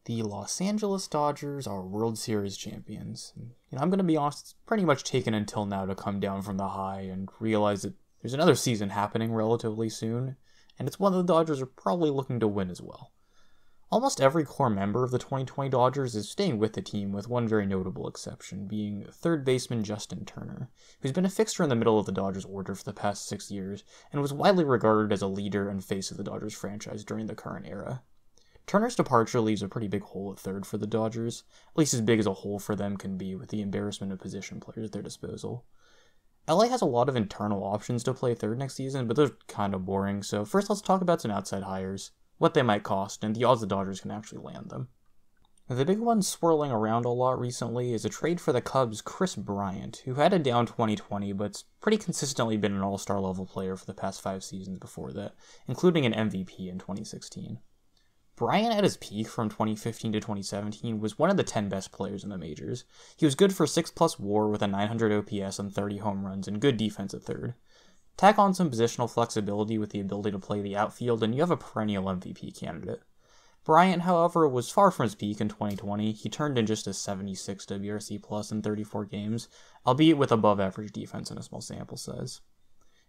The Los Angeles Dodgers are World Series champions. I'm going to be honest, it's pretty much taken until now to come down from the high and realize that there's another season happening relatively soon, and it's one that the Dodgers are probably looking to win as well. Almost every core member of the 2020 Dodgers is staying with the team, with one very notable exception, being third baseman Justin Turner, who's been a fixture in the middle of the Dodgers order for the past 6 years, and was widely regarded as a leader and face of the Dodgers franchise during the current era. Turner's departure leaves a pretty big hole at third for the Dodgers, at least as big as a hole for them can be with the embarrassment of position players at their disposal. LA has a lot of internal options to play third next season, but they're kind of boring, so first let's talk about some outside hires, what they might cost, and the odds the Dodgers can actually land them. The big one swirling around a lot recently is a trade for the Cubs' Kris Bryant, who had a down 2020 but's pretty consistently been an all-star level player for the past 5 seasons before that, including an MVP in 2016. Bryant at his peak from 2015 to 2017 was one of the 10 best players in the majors. He was good for 6+ WAR with a 900 OPS and 30 home runs and good defense at third. Tack on some positional flexibility with the ability to play the outfield and you have a perennial MVP candidate. Bryant, however, was far from his peak in 2020. He turned in just a 76 WRC plus in 34 games, albeit with above average defense in a small sample size.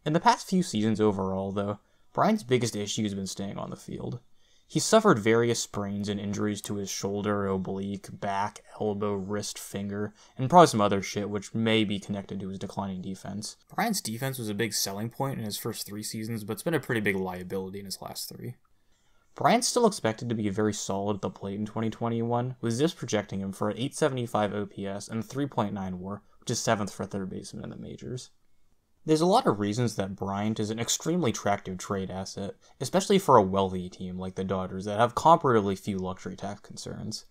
In the past few seasons overall, though, Bryant's biggest issue has been staying on the field. He suffered various sprains and injuries to his shoulder, oblique, back, elbow, wrist, finger, and probably some other shit which may be connected to his declining defense. Bryant's defense was a big selling point in his first 3 seasons, but it's been a pretty big liability in his last 3. Bryant's still expected to be very solid at the plate in 2021, with Zips projecting him for an 875 OPS and 3.9 WAR, which is 7th for third baseman in the majors. There's a lot of reasons that Bryant is an extremely attractive trade asset, especially for a wealthy team like the Dodgers that have comparatively few luxury tax concerns.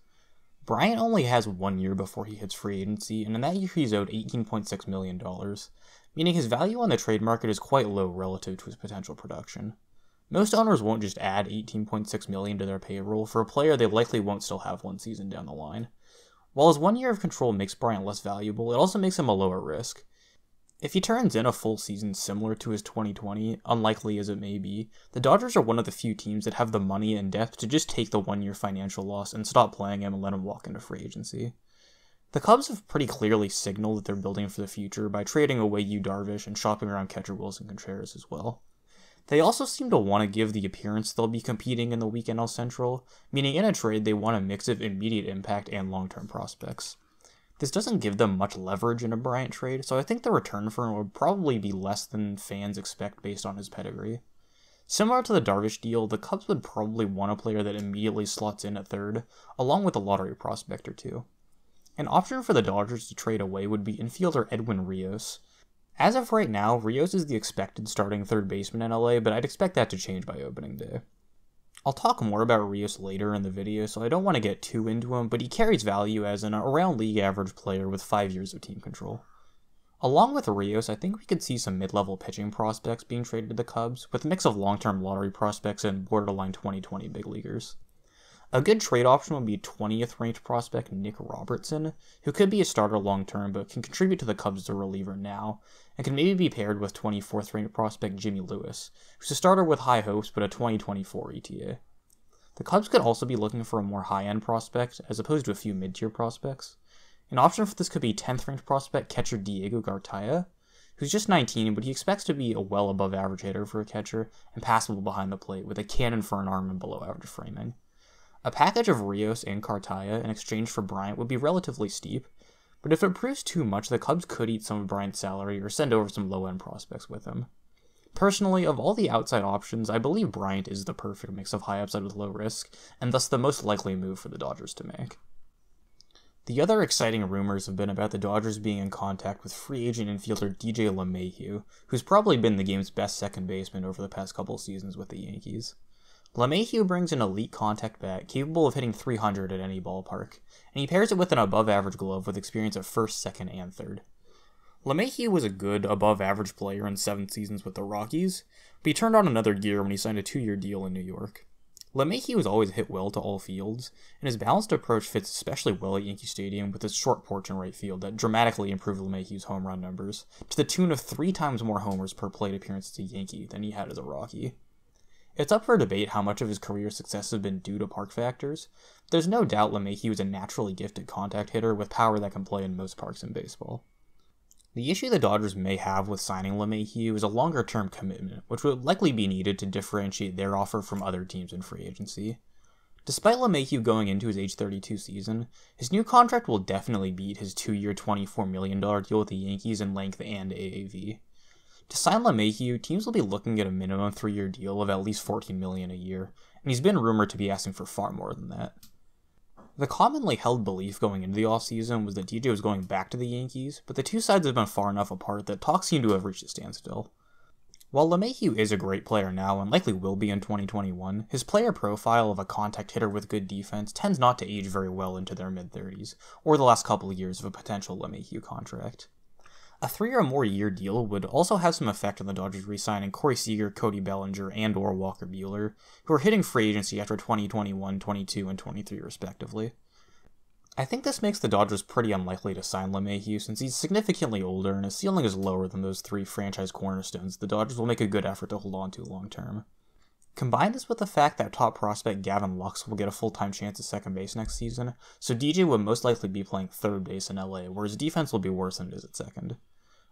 Bryant only has 1 year before he hits free agency, and in that year he's owed $18.6 million, meaning his value on the trade market is quite low relative to his potential production. Most owners won't just add $18.6 million to their payroll for a player they likely won't still have 1 season down the line. While his 1 year of control makes Bryant less valuable, it also makes him a lower risk. If he turns in a full season similar to his 2020, unlikely as it may be, the Dodgers are one of the few teams that have the money and depth to just take the 1 year financial loss and stop playing him and let him walk into free agency. The Cubs have pretty clearly signaled that they're building for the future by trading away Yu Darvish and shopping around catcher Wilson Contreras as well. They also seem to want to give the appearance they'll be competing in the weak NL Central, meaning in a trade they want a mix of immediate impact and long-term prospects. This doesn't give them much leverage in a Bryant trade, so I think the return for him would probably be less than fans expect based on his pedigree. Similar to the Darvish deal, the Cubs would probably want a player that immediately slots in at third, along with a lottery prospect or 2. An option for the Dodgers to trade away would be infielder Edwin Rios. As of right now, Rios is the expected starting third baseman in LA, but I'd expect that to change by opening day. I'll talk more about Rios later in the video, so I don't want to get too into him, but he carries value as an around league average player with 5 years of team control. Along with Rios, I think we could see some mid-level pitching prospects being traded to the Cubs, with a mix of long-term lottery prospects and borderline 2020 big leaguers. A good trade option would be 20th ranked prospect Nick Robertson, who could be a starter long-term but can contribute to the Cubs as a reliever now, and can maybe be paired with 24th ranked prospect Jimmy Lewis, who's a starter with high hopes but a 2024 ETA. The Cubs could also be looking for a more high-end prospect, as opposed to a few mid-tier prospects. An option for this could be 10th ranked prospect catcher Diego Garcia, who's just 19, but he expects to be a well above average hitter for a catcher and passable behind the plate with a cannon for an arm and below average framing. A package of Rios and Cartaya in exchange for Bryant would be relatively steep, but if it proves too much, the Cubs could eat some of Bryant's salary or send over some low-end prospects with him. Personally, of all the outside options, I believe Bryant is the perfect mix of high upside with low risk, and thus the most likely move for the Dodgers to make. The other exciting rumors have been about the Dodgers being in contact with free agent infielder DJ LeMahieu, who's probably been the game's best second baseman over the past couple seasons with the Yankees. LeMahieu brings an elite contact bat capable of hitting 300 at any ballpark, and he pairs it with an above-average glove with experience at first, second, and third. LeMahieu was a good, above-average player in 7 seasons with the Rockies, but he turned on another gear when he signed a 2-year deal in New York. LeMahieu has always hit well to all fields, and his balanced approach fits especially well at Yankee Stadium with its short porch and right field that dramatically improved LeMahieu's home run numbers, to the tune of 3 times more homers per plate appearance as a Yankee than he had as a Rocky. It's up for debate how much of his career success has been due to park factors. There's no doubt LeMahieu is a naturally gifted contact hitter with power that can play in most parks in baseball. The issue the Dodgers may have with signing LeMahieu is a longer-term commitment, which would likely be needed to differentiate their offer from other teams in free agency. Despite LeMahieu going into his age 32 season, his new contract will definitely beat his 2-year $24 million deal with the Yankees in length and AAV. To sign LeMahieu, teams will be looking at a minimum 3-year deal of at least $14 million a year, and he's been rumored to be asking for far more than that. The commonly held belief going into the offseason was that DJ was going back to the Yankees, but the two sides have been far enough apart that talks seem to have reached a standstill. While LeMahieu is a great player now and likely will be in 2021, his player profile of a contact hitter with good defense tends not to age very well into their mid-30s, or the last couple of years of a potential LeMahieu contract. A 3 or more year deal would also have some effect on the Dodgers re-signing Corey Seeger, Cody Bellinger, and or Walker Buehler, who are hitting free agency after 2021, 22, and 23 respectively. I think this makes the Dodgers pretty unlikely to sign LeMahieu since he's significantly older and his ceiling is lower than those 3 franchise cornerstones the Dodgers will make a good effort to hold on to long term. Combine this with the fact that top prospect Gavin Lux will get a full-time chance at second base next season, so DJ would most likely be playing third base in LA, where his defense will be worse than it is at second.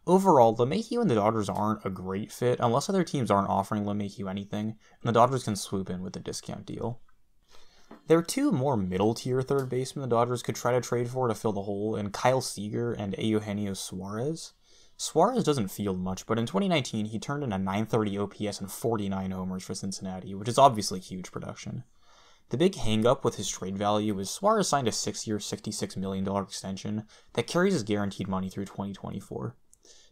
Overall, LeMahieu and the Dodgers aren't a great fit unless other teams aren't offering LeMahieu anything, and the Dodgers can swoop in with a discount deal. There are 2 more middle-tier third basemen the Dodgers could try to trade for to fill the hole in Kyle Seeger and Eugenio Suarez. Suarez doesn't field much, but in 2019 he turned in a .930 OPS and 49 homers for Cincinnati, which is obviously huge production. The big hang-up with his trade value is Suarez signed a 6-year, $66 million extension that carries his guaranteed money through 2024.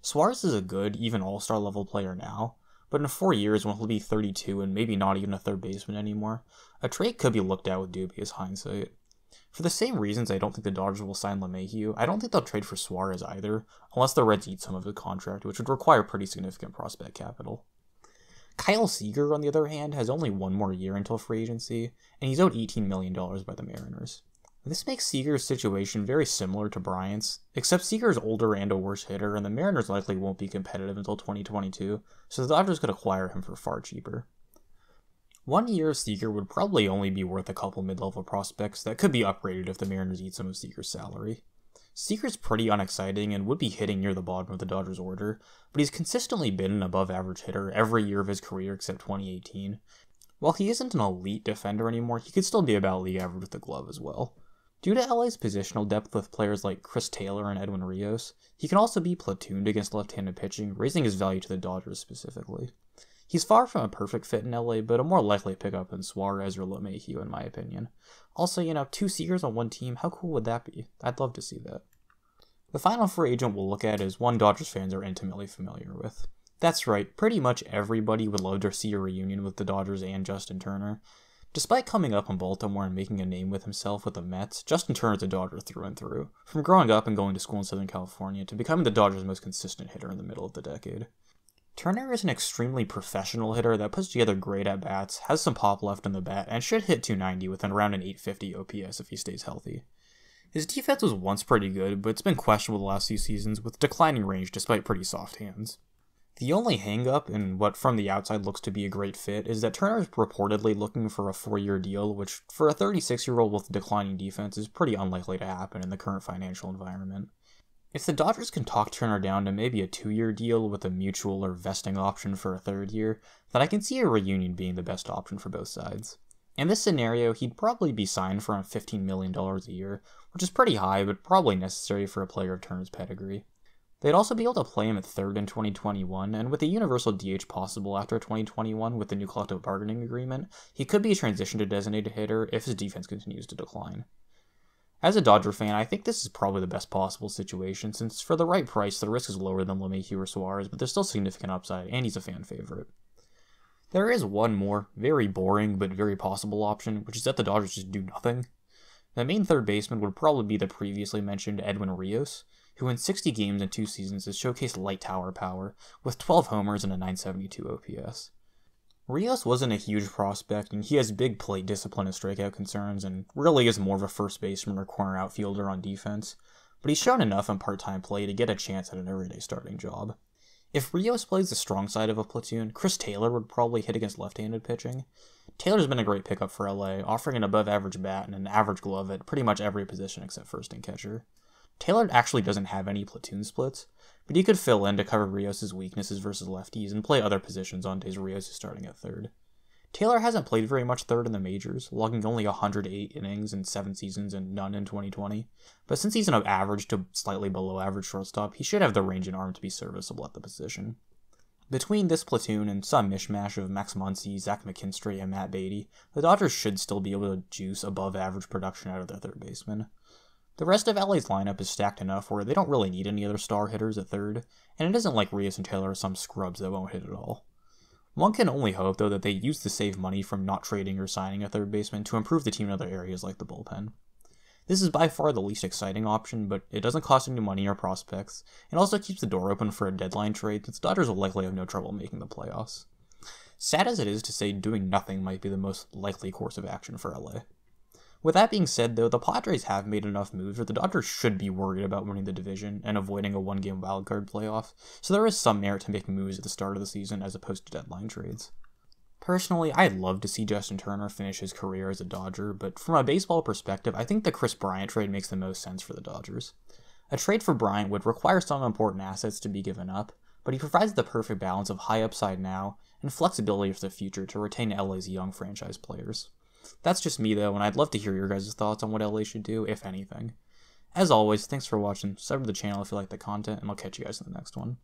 Suarez is a good, even all-star level player now, but in 4 years when he'll be 32 and maybe not even a third baseman anymore, a trade could be looked at with dubious hindsight. For the same reasons I don't think the Dodgers will sign LeMahieu, I don't think they'll trade for Suarez either, unless the Reds eat some of his contract, which would require pretty significant prospect capital. Kyle Seeger, on the other hand, has only 1 more year until free agency, and he's owed $18 million by the Mariners. This makes Seeger's situation very similar to Bryant's, except Seeger's older and a worse hitter, and the Mariners likely won't be competitive until 2022, so the Dodgers could acquire him for far cheaper. 1 year of Seeger would probably only be worth a couple mid-level prospects that could be upgraded if the Mariners eat some of Seeger's salary. Seeger's pretty unexciting and would be hitting near the bottom of the Dodgers' order, but he's consistently been an above-average hitter every year of his career except 2018. While he isn't an elite defender anymore, he could still be about league average with the glove as well. Due to LA's positional depth with players like Chris Taylor and Edwin Rios, he can also be platooned against left-handed pitching, raising his value to the Dodgers specifically. He's far from a perfect fit in LA, but a more likely pickup than Suarez or LeMahieu in my opinion. Also, 2 Seegers on one team, how cool would that be? I'd love to see that. The final free agent we'll look at is one Dodgers fans are intimately familiar with. That's right, pretty much everybody would love to see a reunion with the Dodgers and Justin Turner. Despite coming up in Baltimore and making a name with himself with the Mets, Justin Turner is a Dodger through and through, from growing up and going to school in Southern California to becoming the Dodgers' most consistent hitter in the middle of the decade. Turner is an extremely professional hitter that puts together great at-bats, has some pop left in the bat, and should hit 290 with around an 850 OPS if he stays healthy. His defense was once pretty good, but it's been questionable the last few seasons with declining range despite pretty soft hands. The only hang-up in what from the outside looks to be a great fit is that Turner is reportedly looking for a 4-year deal, which for a 36-year-old with declining defense is pretty unlikely to happen in the current financial environment. If the Dodgers can talk Turner down to maybe a 2-year deal with a mutual or vesting option for a 3rd year, then I can see a reunion being the best option for both sides. In this scenario, he'd probably be signed for around $15 million a year, which is pretty high, but probably necessary for a player of Turner's pedigree. They'd also be able to play him at 3rd in 2021, and with a universal DH possible after 2021 with the new collective bargaining agreement, he could be transitioned to designated hitter if his defense continues to decline. As a Dodger fan, I think this is probably the best possible situation, since for the right price, the risk is lower than LeMahieu or Suarez, but there's still significant upside, and he's a fan favorite. There is one more, very boring but very possible option, which is that the Dodgers just do nothing. The main third baseman would probably be the previously mentioned Edwin Rios, who in 60 games and 2 seasons has showcased light tower power, with 12 homers and a .972 OPS. Rios wasn't a huge prospect, and he has big plate discipline and strikeout concerns, and really is more of a first baseman or corner outfielder on defense, but he's shown enough in part-time play to get a chance at an everyday starting job. If Rios plays the strong side of a platoon, Chris Taylor would probably hit against left-handed pitching. Taylor's been a great pickup for LA, offering an above-average bat and an average glove at pretty much every position except first and catcher. Taylor actually doesn't have any platoon splits, but he could fill in to cover Rios' weaknesses versus lefties and play other positions on days Rios is starting at third. Taylor hasn't played very much third in the majors, logging only 108 innings in 7 seasons and none in 2020, but since he's an average to slightly below average shortstop, he should have the range and arm to be serviceable at the position. Between this platoon and some mishmash of Max Muncy, Zach McKinstry, and Matt Beatty, the Dodgers should still be able to juice above average production out of their third baseman. The rest of LA's lineup is stacked enough where they don't really need any other star hitters at third, and it isn't like Rios and Taylor are some scrubs that won't hit at all. One can only hope, though, that they use the save money from not trading or signing a third baseman to improve the team in other areas like the bullpen. This is by far the least exciting option, but it doesn't cost any money or prospects, and also keeps the door open for a deadline trade since the Dodgers will likely have no trouble making the playoffs. Sad as it is to say, doing nothing might be the most likely course of action for LA. With that being said, though, the Padres have made enough moves where the Dodgers should be worried about winning the division and avoiding a one-game wildcard playoff, so there is some merit to making moves at the start of the season as opposed to deadline trades. Personally, I'd love to see Justin Turner finish his career as a Dodger, but from a baseball perspective, I think the Kris Bryant trade makes the most sense for the Dodgers. A trade for Bryant would require some important assets to be given up, but he provides the perfect balance of high upside now and flexibility for the future to retain LA's young franchise players. That's just me, though, and I'd love to hear your guys' thoughts on what LA should do, if anything. As always, thanks for watching, sub to the channel if you like the content, and I'll catch you guys in the next one.